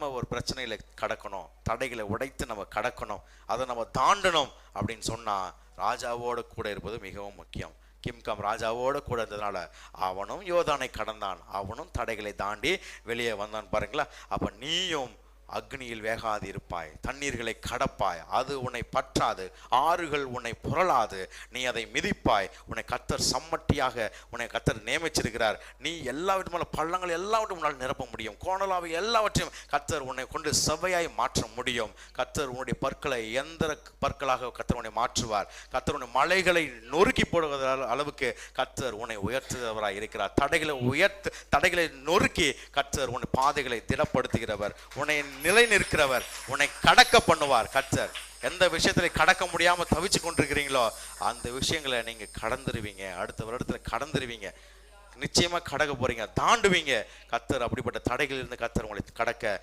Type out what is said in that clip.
நம்ம ஒரு பிரச்சனையில கடக்கணும், தடைகளை உடைத்து நம்ம கடக்கணும், அதை நம்ம தாண்டணும் அப்படின்னு சொன்னா ராஜாவோட கூட இருப்பது மிகவும் முக்கியம். கிம்காம் ராஜாவோட கூட இருந்ததுனால அவனும் யோர்தானை கடந்தான், அவனும் தடைகளை தாண்டி வெளியே வந்தான். பாருங்களா, அப்ப நீயும் அக்னியில் வேகாது இருப்பாய், தண்ணீர்களை கடப்பாய், அது உன்னை பற்றாது, ஆறுகள் உன்னை புரளாது, நீ அதை மிதிப்பாய். உன்னை கர்த்தர் சம்மட்டியாக உன்னை கர்த்தர் நியமிச்சிருக்கிறார். நீ எல்லா விதமான பள்ளங்கள் எல்லாவற்றையும் உன்னால் நிரப்ப முடியும். கோணலாவை எல்லாவற்றையும் கர்த்தர் உன்னை கொண்டு செவ்வையாய் மாற்ற முடியும். கர்த்தர் உன்னுடைய பற்களை எந்திர பற்களாக கர்த்தர் உன்னை மாற்றுவார். கர்த்தர் உன்னை மலைகளை நொறுக்கி போடுகிற அளவுக்கு கர்த்தர் உன்னை உயர்த்துகிறவராய் இருக்கிறார். தடைகளை நொறுக்கி கர்த்தர் உன் பாதைகளை திடப்படுத்துகிறவர், உன்னை நிலை நிற்கிறவர், உன்னை கடக்க பண்ணுவார். கர்த்தர் எந்த விஷயத்துல கடக்க முடியாம தவிச்சு கொண்டிருக்கிறீங்களோ அந்த விஷயங்களை நீங்க கடந்துருவீங்க, அடுத்த வருடத்துல கடந்துருவீங்க, நிச்சயமா கடக்க போறீங்க, தாண்டுவீங்க. கர்த்தர் அப்படிப்பட்ட தடைகளிலிருந்து கர்த்தர் உங்களை கடக்க